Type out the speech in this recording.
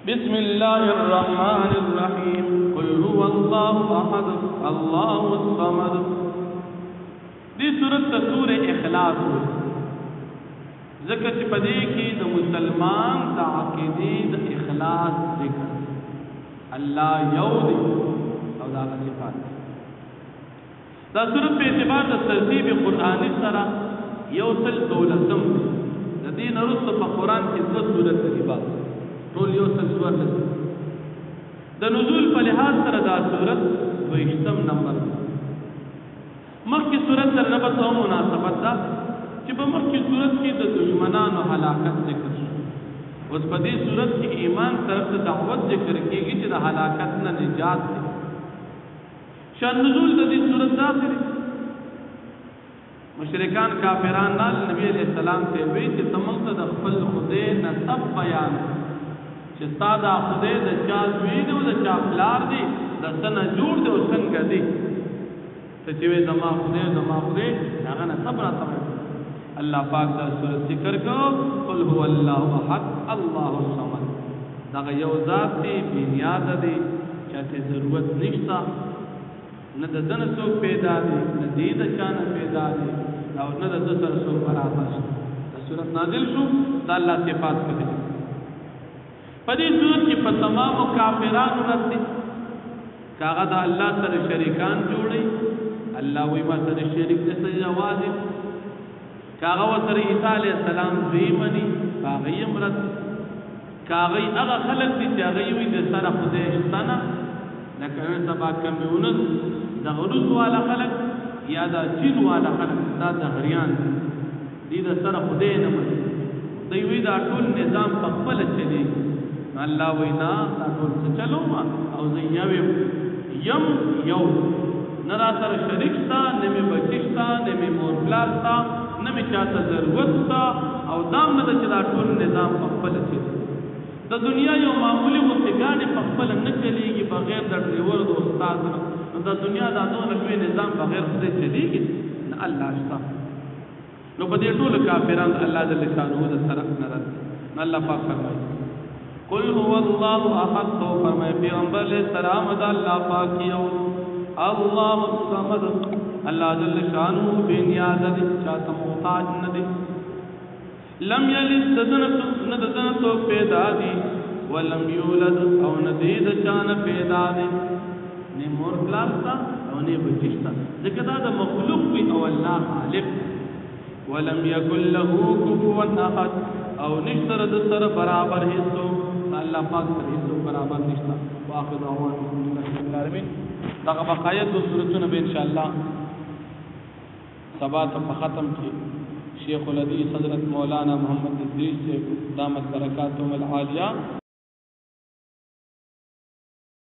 بسم الله الرحمن الرحيم قل هو الله احد الله الصمد. دې سورۃ سورہ اخلاص ذکر چې پدې کې د مسلمان د عقیدې د اخلاص ذکر الله یو دی او دا صفات. دا سورۃ په اعتبار د ترتیب قرآنی سره یو تل دولتم دی. د دې نورست په قرآن کې د سورۃ دی بس ټول یو تل سورۃ. د نزول په لحاظ سره دا سورۃ 20 نمبر مخکې سورۃ سره نه په مناسبت ده چې په مخکې سورۃ کې د دشمنانو هلاکت ذکر شو. اوس په دې سورۃ کې ایمان طرف ته دعوت ذکر کیږي چې د هلاکت نه نجات دی. شان نزول د دې سورۃ داخلي مشرکان کافران نال نبی علیہ السلام ته وی چې تمنګ د خپل خدای نسب بیان چې ساده خدای د چا وی دی او د چا پلار دی د سنه جوړ دی او څنګه دی چې وی زما خدای هغه نسب راته الله پاک دا سورۃ ذکر کو قل هو الله احد الله الصمد. دا یو ذات دی بنیاد دی چاته ضرورت نشته نه د دن څوک پیدا دی نه دی د چانه پیدا دی او نه د سر څوک برابر شي. دا سورۃ نازل شو د الله صفات کوي. په دې سورۃ کې په تمام کافرانو رد کاغه د الله سره شریکان جوړي. الله وی ما سره شریک د سجاواز کاغه وتر عیسی علیہ السلام دیمنی کاغه امرت کاغه هغه خلق دي چې هغه وی د سره خدای شتنه لکه سبا کمونس د غروز والا خلق یا د جن والا خلق دا د غریان دي د سره خدای نه مړ دی وی دا ټول نظام په خپل چلی. الله وینا دا ټول چلو ما او زیاوي یم یو نرا سره شریک تا نمی بچشتا نمی موربلاستا نمی چاته ضرورت تا او دام نه چې دا ټول نظام په خپل چلی. د دنیا یو معمولی غوښتګانې په خپل نه چلیږي بغیر د ډریور د استاد نه. د دنیا دا دونه لوی نظام بغیر خدای چلیږي نه الله شته. نو په دې ټول کافرانو الله جل شانه د طرف نه رد. الله پاک فرمایي قل هو الله احد. تو فرمایي پیغمبر علیہ السلام د الله پاک یو الله الصمد. الله جل شانه بنیاد دي چاته محتاج نه دي. لم یلد ددن تو پیدا دی ولم یولد او ندید چان پیدا دی نه مور پلاستا او نه بچشتا ځکه دا د مخلوق وی او الله خالق. ولم یکن له کفوا احد او نشتر د سره برابر هیڅو الله پاک سره هیڅو برابر نشتا. واخر دعوانا الحمدلله رب العالمین. دا بقایت د سورتونو به ان شاء الله سبا ته ختم کی شیخ الحدیث حضرت مولانا محمد ادریس سے دامت برکاتهم العالیہ